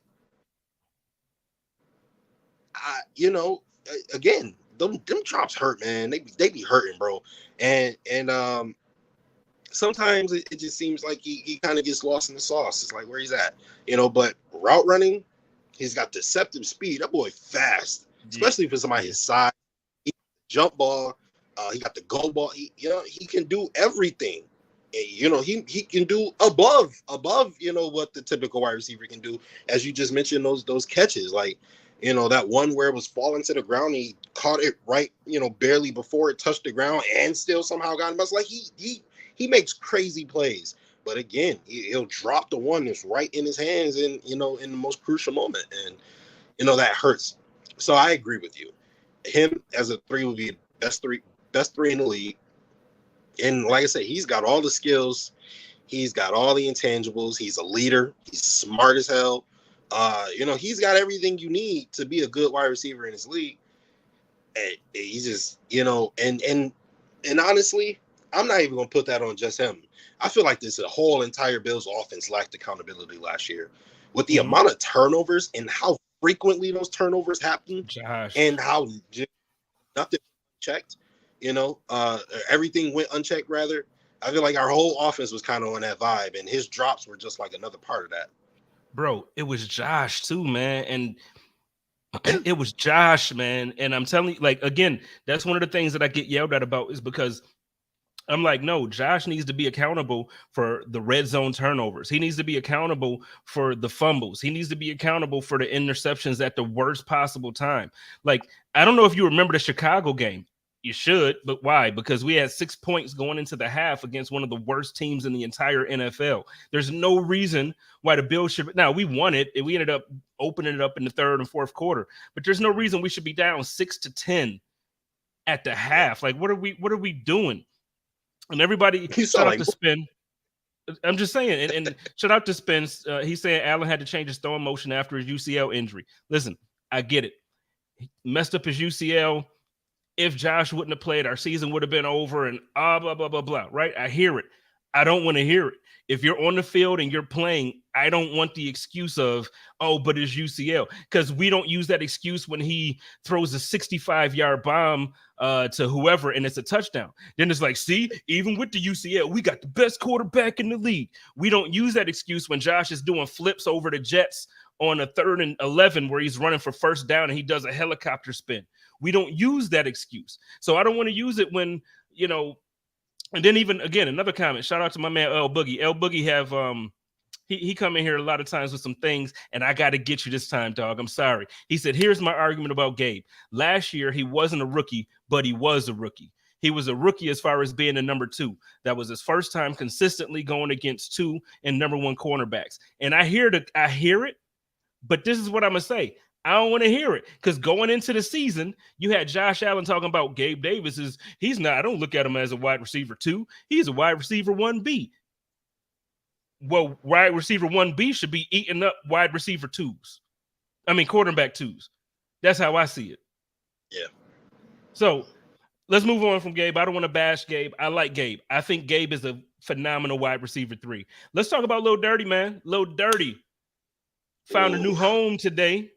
again, them drops hurt, man. They be hurting, bro. And sometimes it just seems like he kind of gets lost in the sauce. It's like where he's at, but route running, he's got deceptive speed. That boy fast, especially for somebody his size. He jump ball, he got the go ball. He can do everything. And, he can do above, what the typical wide receiver can do. As you just mentioned, those catches, like, that one where it was falling to the ground, he caught it right, barely before it touched the ground and still somehow got him. I was like, he makes crazy plays. But again, he'll drop the one that's right in his hands in the most crucial moment. And, that hurts. So I agree with you. Him as a 3 would be best three in the league. And like I said, he's got all the skills. He's got all the intangibles. He's a leader. He's smart as hell. He's got everything you need to be a good wide receiver in his league. And he's just, and honestly, I'm not even going to put that on just him. I feel like the whole entire Bills offense lacked accountability last year with the amount of turnovers and how frequently those turnovers happen. And how just nothing checked, everything went unchecked rather. I feel like our whole offense was kind of on that vibe, and his drops were just like another part of that. Bro, it was Josh too, man. And it was Josh, man. And I'm telling you, like, again, that's one of the things that I get yelled at about, is because I'm like, no, Josh needs to be accountable for the red zone turnovers. He needs to be accountable for the fumbles. He needs to be accountable for the interceptions at the worst possible time. Like, I don't know if you remember the Chicago game. You should, but why? Because we had 6 points going into the half against one of the worst teams in the entire NFL. There's no reason why the Bills should. Now, we won it, and we ended up opening it up in the third and fourth quarter. But there's no reason we should be down 6-10 at the half. Like, what are we doing? And everybody, shout out to Spin. I'm just saying, and shout out to Spin. He's saying Allen had to change his throwing motion after his UCL injury. Listen, I get it. He messed up his UCL. If Josh wouldn't have played, our season would have been over, and blah, blah, blah, blah, right? I hear it. I don't want to hear it. If you're on the field and you're playing, I don't want the excuse of, oh, but it's UCL, because we don't use that excuse when he throws a 65-yard bomb to whoever and it's a touchdown. Then it's like, see, even with the UCL, we got the best quarterback in the league. We don't use that excuse when Josh is doing flips over the Jets on a 3rd and 11 where he's running for first down and he does a helicopter spin. We don't use that excuse. So I don't want to use it when, and then even, again, another comment, shout out to my man, L Boogie. L Boogie have, he come in here a lot of times with some things, and I got to get you this time, dog. I'm sorry. He said, here's my argument about Gabe. Last year, he wasn't a rookie, but he was a rookie. He was a rookie as far as being a number 2. That was his first time consistently going against 2 and number 1 cornerbacks. And I hear it, but this is what I'm going to say. I don't want to hear it, because going into the season, you had Josh Allen talking about Gabe Davis he's not. I don't look at him as a wide receiver 2. He's a wide receiver 1B. Well, wide receiver 1B should be eating up wide receiver 2s. I mean, quarterback 2s. That's how I see it. Yeah. So let's move on from Gabe. I don't want to bash Gabe. I like Gabe. I think Gabe is a phenomenal wide receiver 3. Let's talk about Lil Dirty, man. Lil Dirty found a new home today.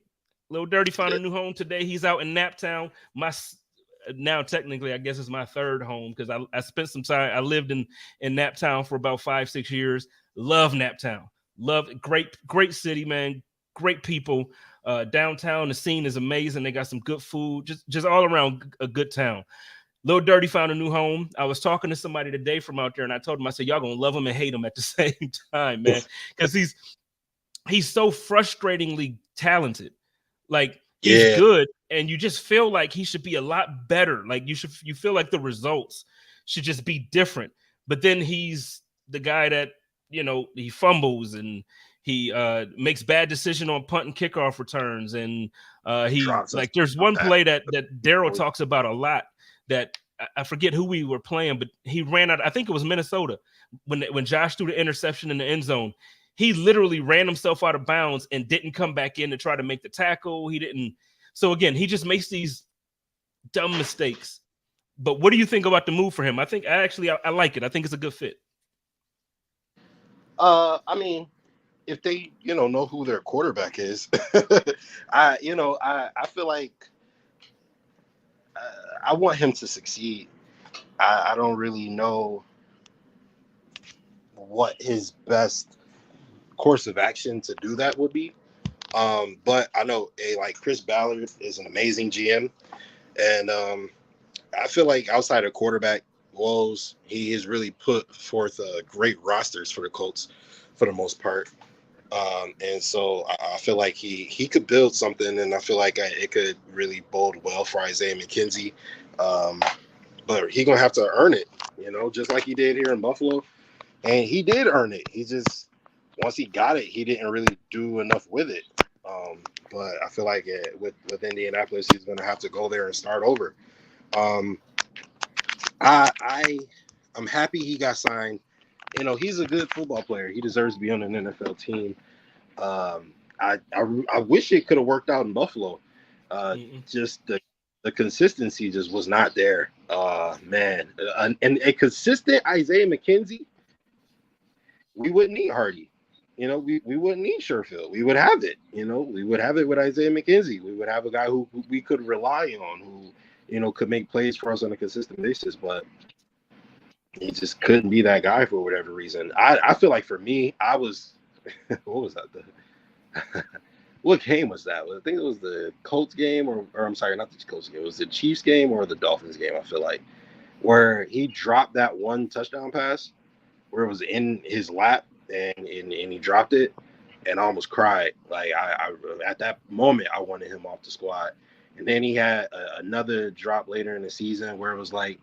Lil Dirty found a new home today. He's out in Naptown. Now technically, I guess it's my third home, because I spent some time. I lived in Naptown for about 5-6 years. Love Naptown. Love it. Great city, man. Great people. Downtown, the scene is amazing. They got some good food. Just all around a good town. Lil Dirty found a new home. I was talking to somebody today from out there, and I told him, I said, y'all gonna love him and hate him at the same time, man, because he's so frustratingly talented. Like, he's good, and you just feel like he should be a lot better. Like, you feel like the results should just be different. But then he's the guy that, he fumbles, and he makes bad decision on punt and kickoff returns, and there's one play that Daryl talks about a lot, that I forget who we were playing, but he ran out. I think it was Minnesota when Josh threw the interception in the end zone. He literally ran himself out of bounds and didn't come back in to try to make the tackle. He didn't. So again, he just makes these dumb mistakes. But what do you think about the move for him? I think I like it. I think it's a good fit. I mean, if they, know who their quarterback is, I feel like I want him to succeed. I don't really know what his best course of action to do that would be. But I know Chris Ballard is an amazing GM, and I feel like outside of quarterback woes, he has really put forth great rosters for the Colts for the most part. And so I feel like he could build something, and I feel like it could really bode well for Isaiah McKenzie. But he's going to have to earn it, just like he did here in Buffalo. And he did earn it. He just, once he got it, he didn't really do enough with it. But I feel like with Indianapolis, he's going to have to go there and start over. I'm happy he got signed. He's a good football player. He deserves to be on an NFL team. I wish it could have worked out in Buffalo. Just the consistency just was not there. Man. And a consistent Isaiah McKenzie, we wouldn't need Hardy. We wouldn't need Sherfield. We would have it. We would have it with Isaiah McKenzie. We would have a guy who we could rely on, who, could make plays for us on a consistent basis. But he just couldn't be that guy for whatever reason. I feel like for me, I was what was that? What game was that? I think it was the Colts game, or I'm sorry, not the Colts game. It was the Chiefs game or the Dolphins game, I feel like, where he dropped that one touchdown pass where it was in his lap and he dropped it, and I almost cried. Like I at that moment, I wanted him off the squad. And then he had another drop later in the season where it was like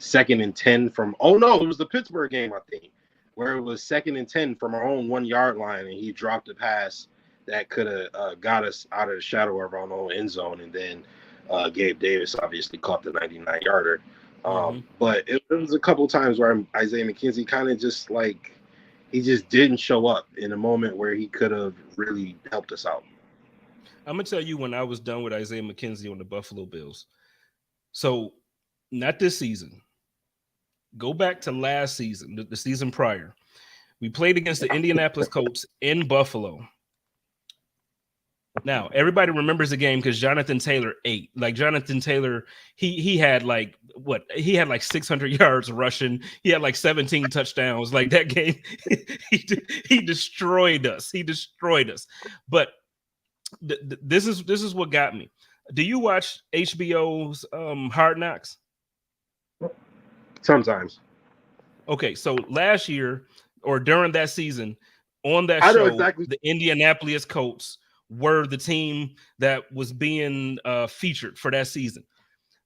2nd and 10 from, it was the Pittsburgh game, I think, where it was 2nd and 10 from our own 1 yard line, and he dropped a pass that could have got us out of the shadow of our own end zone. And then Gabe Davis obviously caught the 99-yarder. But it was a couple times where Isaiah McKenzie kind of just he just didn't show up in a moment where he could have really helped us out. I'm going to tell you when I was done with Isaiah McKenzie on the Buffalo Bills. So not this season. Go back to last season, the season prior. We played against the Indianapolis Colts in Buffalo. Now, everybody remembers the game because Jonathan Taylor ate. Jonathan Taylor, he had he had 600 yards rushing. He had 17 touchdowns. That game, he destroyed us. He destroyed us. But this is what got me. Do you watch HBO's Hard Knocks? Sometimes. Okay, so last year or during that season, on that show, the Indianapolis Colts were the team that was being featured for that season.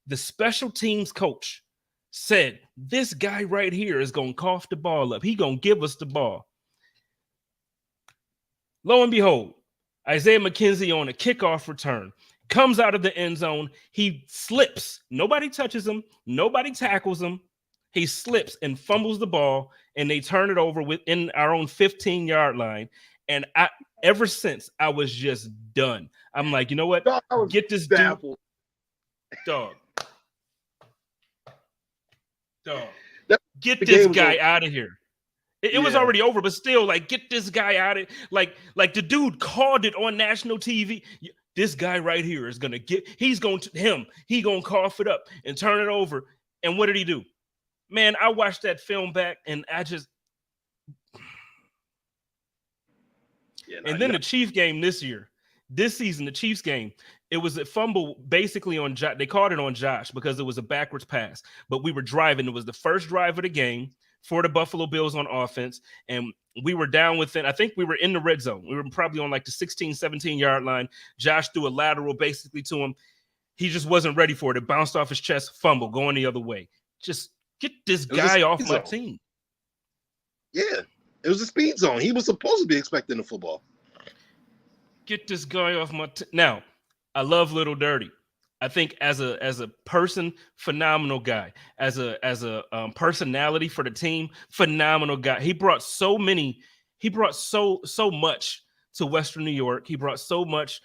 The special teams coach said, this guy right here is going to cough the ball up. He going to give us the ball. Lo and behold, Isaiah McKenzie on a kickoff return comes out of the end zone. He slips. Nobody touches him. Nobody tackles him. He slips and fumbles the ball, and they turn it over within our own 15-yard line. And ever since, I was just done. I'm like, you know what? Get this baffled. Dog. Get this guy out of here. It was already over, but still, like, get this guy out of like the dude called it on national TV. This guy right here is gonna he gonna cough it up and turn it over. And what did he do? Man, I watched that film back and I just the Chiefs game this season, the Chiefs game, it was a fumble basically on Josh. They called it on Josh because it was a backwards pass, but we were driving. It was the first drive of the game for the Buffalo Bills on offense, and we were down within, I think we were in the red zone. We were probably on like the 16, 17-yard line. Josh threw a lateral basically to him. He just wasn't ready for it. It bounced off his chest, fumble, going the other way. Just get this guy off my team. Yeah, it was a speed zone. He was supposed to be expecting the football. Get this guy off my team. Now, I love Little Dirty. I think as a person, phenomenal guy. As a personality for the team, phenomenal guy. He brought so much to Western New York. He brought so much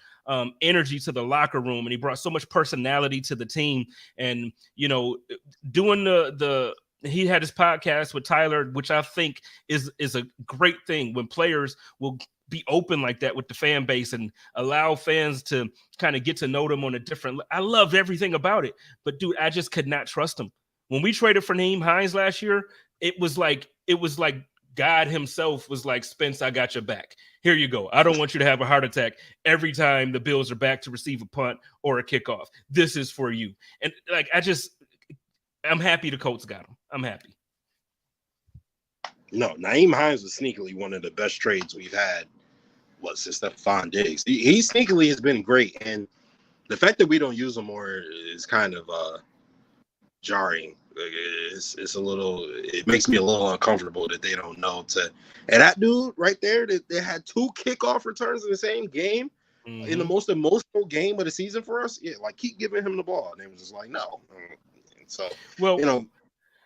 energy to the locker room, and he brought so much personality to the team. And doing he had his podcast with Tyler, which I think is a great thing when players will be open like that with the fan base and allow fans to kind of get to know them on a different. I loved everything about it, but dude, I just could not trust him. When we traded for Nyheim Hines last year, it was like God himself was like, Spence, I got your back. Here you go. I don't want you to have a heart attack every time the Bills are back to receive a punt or a kickoff. This is for you. And like, I'm happy the Colts got him. I'm happy. No, Nyheim Hines was sneakily one of the best trades we've had. Since Stephon Diggs. He sneakily has been great, and the fact that we don't use him more is kind of jarring. It's a little. It makes me a little uncomfortable that they don't know to. And that dude right there, that they had 2 kickoff returns in the same game, in the most emotional game of the season for us. Yeah, like keep giving him the ball, and they was just like, no. So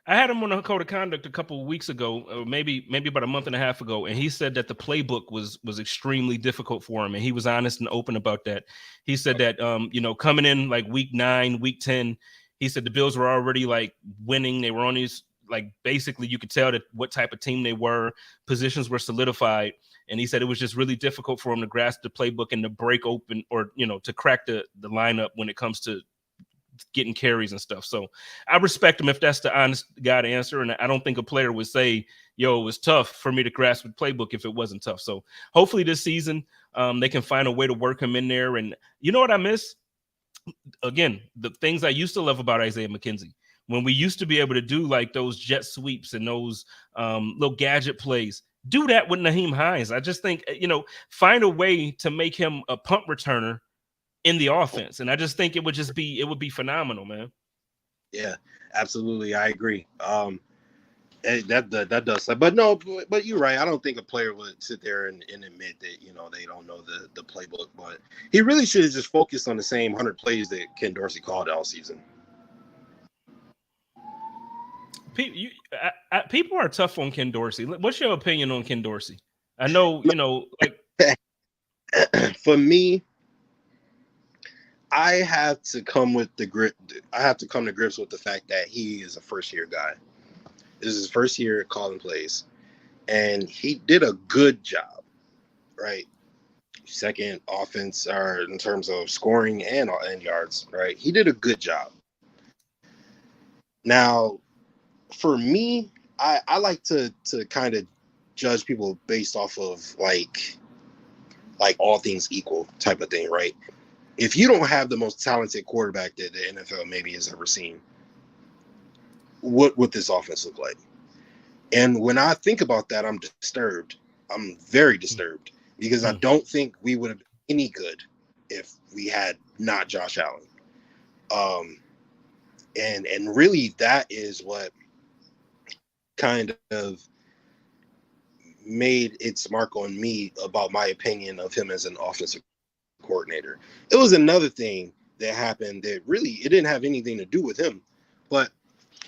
I had him on a code of conduct a couple of weeks ago, or maybe about a month and a half ago, and he said that the playbook was extremely difficult for him, and he was honest and open about that. He said that coming in like week 9, week 10, he said the Bills were already like winning. They were on these, like, basically you could tell that what type of team they were. Positions were solidified, and he said it was just really difficult for him to grasp the playbook and to break open or to crack the lineup when it comes to getting carries and stuff. So I respect him if that's the honest guy to answer. And I don't think a player would say, it was tough for me to grasp the playbook if it wasn't tough. So hopefully this season they can find a way to work him in there. And you know what I miss? Again, the things I used to love about Isaiah McKenzie, when we used to be able to do like those jet sweeps and those little gadget plays, do that with Nyheim Hines. I just think, find a way to make him a punt returner in the offense. And I just think it would be phenomenal, man. Yeah, absolutely. I agree. That does. But you're right. I don't think a player would sit there and admit that, they don't know the playbook, but he really should have just focused on the same 100 plays that Ken Dorsey called all season. People are tough on Ken Dorsey. What's your opinion on Ken Dorsey? I know, for me, I have to come to grips with the fact that he is a first-year guy. This is his first year calling plays, and he did a good job, right? Second offense, or in terms of scoring and yards, right? He did a good job. Now, for me, I like to kind of judge people based off of like all things equal type of thing, right? If you don't have the most talented quarterback that the NFL maybe has ever seen, what would this offense look like? And when I think about that, I'm disturbed. I'm very disturbed because I don't think we would have been any good if we had not Josh Allen. And really that is what kind of made its mark on me about my opinion of him as an offensive coordinator. It was another thing that happened that really it didn't have anything to do with him. But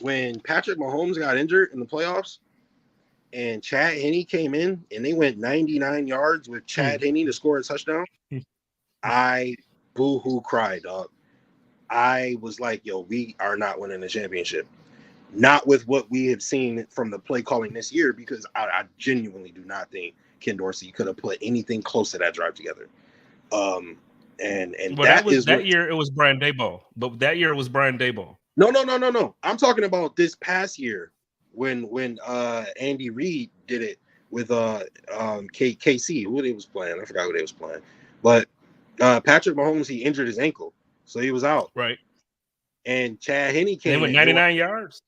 when Patrick Mahomes got injured in the playoffs and Chad Henne came in and they went 99 yards with Chad Henne to score a touchdown, I boo-hoo cried, dog. I was like, yo, we are not winning the championship. Not with what we have seen from the play calling this year, because I genuinely do not think Ken Dorsey could have put anything close to that drive together. And that year it was Brian Daboll. But that year it was Brian Daboll. No. I'm talking about this past year when Andy Reid did it with KC, who they was playing. I forgot who they was playing. But Patrick Mahomes, he injured his ankle, so he was out. Right. And Chad Henne came. They went 99 yards.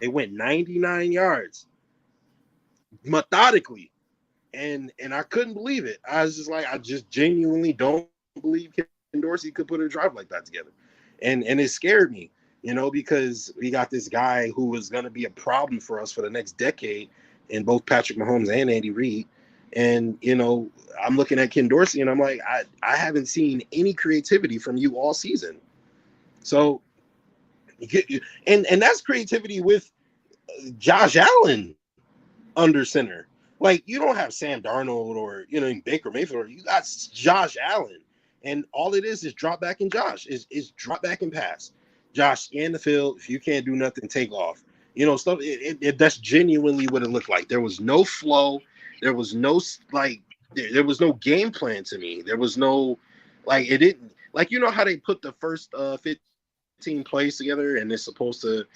They went 99 yards methodically. And I couldn't believe it. I was just like, I just genuinely don't believe Ken Dorsey could put a drive like that together. And it scared me, because we got this guy who was going to be a problem for us for the next decade in both Patrick Mahomes and Andy Reid. And, I'm looking at Ken Dorsey and I'm like, I haven't seen any creativity from you all season. So, and that's creativity with Josh Allen under center. Like, you don't have Sam Darnold or, Baker Mayfield. You got Josh Allen. And all it is drop back and Josh. Is drop back and pass. Josh, scan the field. If you can't do nothing, take off. Stuff. That's genuinely what it looked like. There was no flow. There was no, there was no game plan to me. There was no, it didn't, how they put the first 15 plays together and it's supposed to,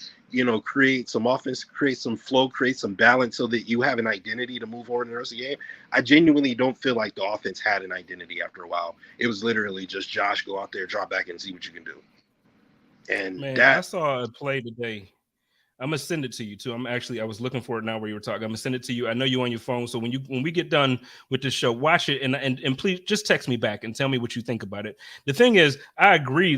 create some offense, create some flow, create some balance so that you have an identity to move forward in the rest of the game. I genuinely don't feel like the offense had an identity after a while. It was literally just Josh, go out there, drop back and see what you can do. And man, I saw a play today. I'm gonna send it to you too. I was looking for it now where you were talking. I'm gonna send it to you. I know you on your phone, so when we get done with this show, watch it and please just text me back and tell me what you think about it. The thing is, I agree.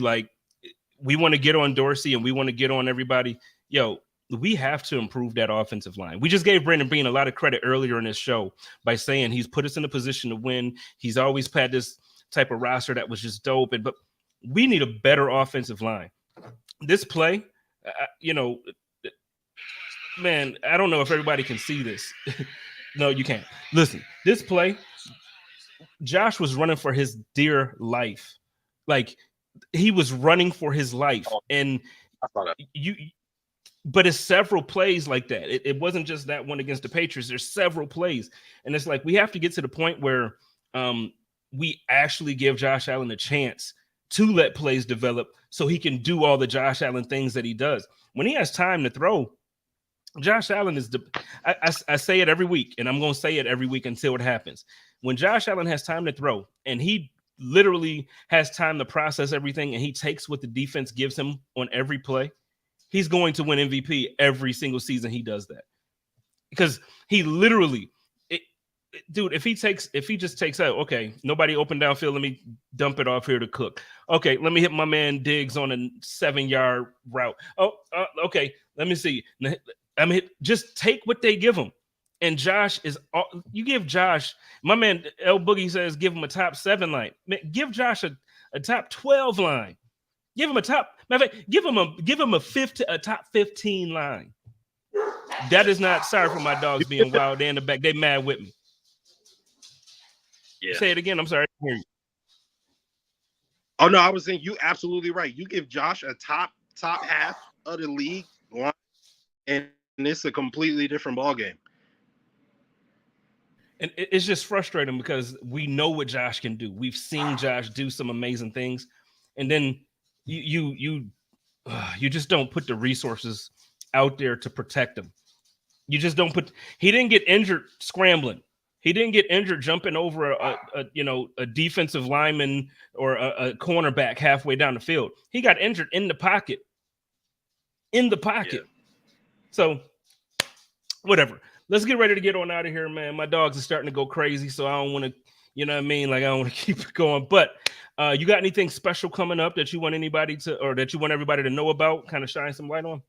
We want to get on Dorsey and we want to get on everybody. Yo, we have to improve that offensive line. We just gave Brandon Beane a lot of credit earlier in this show by saying he's put us in a position to win. He's always had this type of roster that was just dope, but we need a better offensive line. This play, man, I don't know if everybody can see this. No, you can't. Listen, this play, Josh was running for his dear life. He was running for his life. And but it's several plays like that. It wasn't just that one against the Patriots. There's several plays. And it's we have to get to the point where we actually give Josh Allen a chance to let plays develop so he can do all the Josh Allen things that he does. When he has time to throw, Josh Allen is I say it every week, and I'm going to say it every week until it happens. When Josh Allen has time to throw, and he literally has time to process everything, and he takes what the defense gives him on every play, he's going to win MVP every single season he does that. Because he literally, dude, if he just takes out, okay, nobody open downfield, let me dump it off here to Cook. Okay, let me hit my man Diggs on a 7-yard route. Okay, let me see. Just take what they give him. And Josh you give Josh, my man L Boogie says, give him a top 7 line. Man, give Josh a top 12 line. Give him a top, matter of fact, give him a top 15 line. That is not, sorry for my dogs being wild. They in the back, they mad with me. Yeah. Say it again. I'm sorry. I didn't hear you. Oh no, I was saying you absolutely right. You give Josh a top half of the league line, and it's a completely different ballgame. And it's just frustrating because we know what Josh can do. We've seen Josh do some amazing things, and then you just don't put the resources out there to protect him. You just don't put. He didn't get injured scrambling. He didn't get injured jumping over a defensive lineman or a cornerback halfway down the field. He got injured in the pocket. Yeah. So, whatever. Let's get ready to get on out of here, man. My dogs are starting to go crazy, so I don't want to, I don't want to keep it going. But you got anything special coming up that you want anybody to, or that you want everybody to know about? Kind of shine some light on.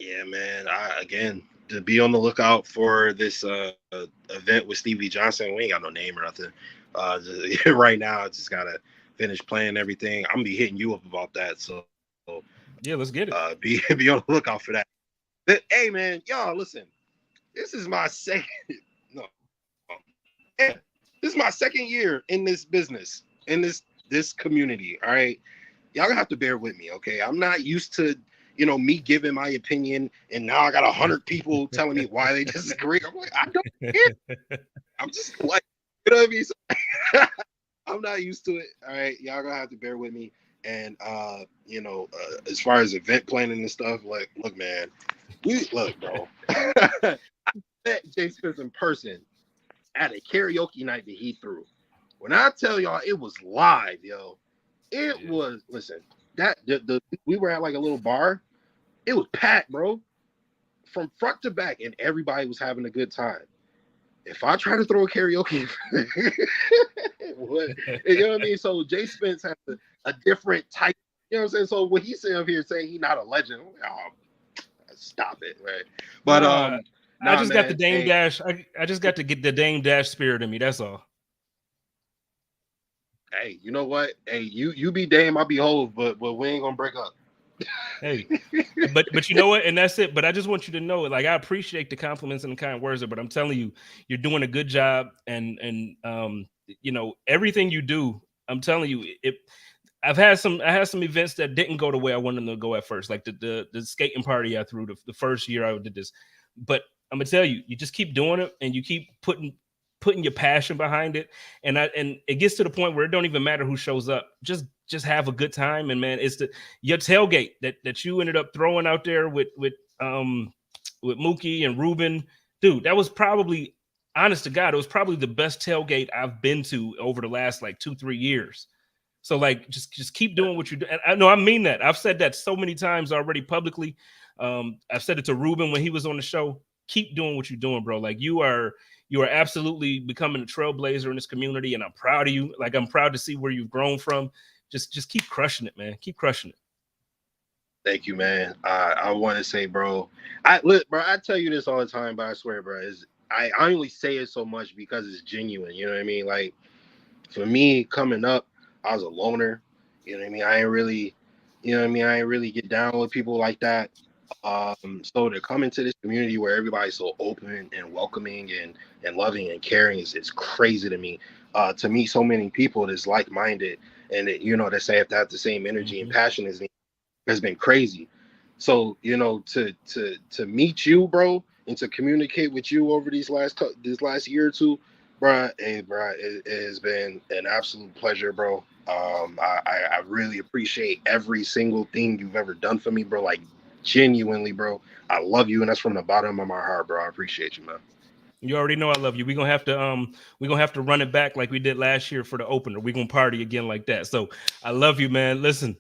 Yeah, man. Again, to be on the lookout for this event with Stevie Johnson. We ain't got no name or nothing. Right now, I just gotta finish playing everything. I'm gonna be hitting you up about that. So Yeah, let's get it. Be on the lookout for that. But, hey, man, y'all, listen. This is my second. No, this is my second year in this business, in this community. All right, y'all gonna have to bear with me, okay? I'm not used to, me giving my opinion, and now I got 100 people telling me why they disagree. I'm like, I don't care. I'm just like, you know what I mean? So, I'm not used to it. All right, y'all gonna have to bear with me. And as far as event planning and stuff, like, look, man, look, bro. I met Jay Spence in person at a karaoke night that he threw. When I tell y'all, it was live, yo. It was. Listen, we were at like a little bar. It was packed, bro, from front to back, and everybody was having a good time. If I try to throw a karaoke, you know what I mean? So Jay Spence has a different type. You know what I'm saying? So when he's sitting up here saying he's not a legend, stop it, right? But I just got the Dame Dash. I just got to get the Dame Dash spirit in me. That's all. Hey, you know what? Hey, you be Dame, I'll be Hove, but we ain't gonna break up. Hey, but you know what? And that's it. But I just want you to know, like, I appreciate the compliments and the kind words, but I'm telling you, you're doing a good job, and everything you do. I'm telling you, I had some events that didn't go the way I wanted them to go at first, like the skating party I threw the first year I did this. But I'm gonna tell you, you just keep doing it, and you keep putting your passion behind it, and it gets to the point where it don't even matter who shows up. Just have a good time, and man, it's your tailgate that you ended up throwing out there with Mookie and Ruben, dude. That was probably, honest to God, it was probably the best tailgate I've been to over the last like 2-3 years. So like, just keep doing what you do. And I know I mean that. I've said that so many times already publicly. I've said it to Ruben when he was on the show. Keep doing what you're doing, bro. Like you are absolutely becoming a trailblazer in this community, and I'm proud of you. Like I'm proud to see where you've grown from. Just keep crushing it, man. Keep crushing it. Thank you, man. I want to say, bro, I tell you this all the time, but I swear, bro, I only say it so much because it's genuine. You know what I mean? Like for me, coming up, I was a loner. You know what I mean? I ain't really get down with people like that. So to come into this community where everybody's so open and welcoming and loving and caring is crazy to me. To meet so many people that's like-minded and that say if they have the same energy and passion as me has been crazy. So to meet you, bro, and to communicate with you over this last year or two, bro, it has been an absolute pleasure, bro. I really appreciate every single thing you've ever done for me, bro. Like genuinely, bro. I love you, and that's from the bottom of my heart, bro. I appreciate you, man. You already know I love you. We're gonna have to run it back like we did last year for the opener. We're gonna party again like that. So I love you, man. Listen,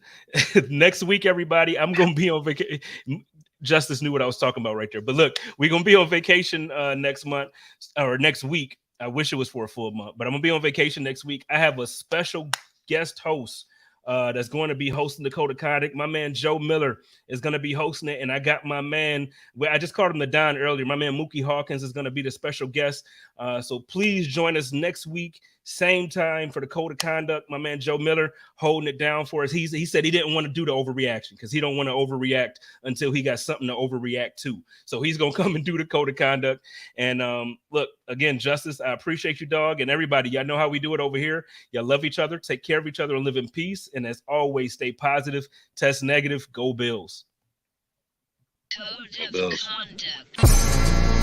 next week, everybody, I'm gonna be on vacation. Justice knew what I was talking about right there. But look, we're gonna be on vacation next month or next week. I wish it was for a full month, but I'm gonna be on vacation next week. I have a special guest host that's going to be hosting the Code of Conduct. My man Joe Miller is going to be hosting it, and I got my man, I just called him the Don earlier. My man Mookie Hawkins is going to be the special guest. So please join us next week, same time for the Code of Conduct. My man Joe Miller holding it down for us. He said he didn't want to do the overreaction because he don't want to overreact until he got something to overreact to. So he's going to come and do the Code of Conduct. And look, again, Justice, I appreciate you, dog, and everybody. Y'all know how we do it over here. Y'all love each other, take care of each other, and live in peace. And as always, stay positive, test negative, go Bills. Code of Conduct.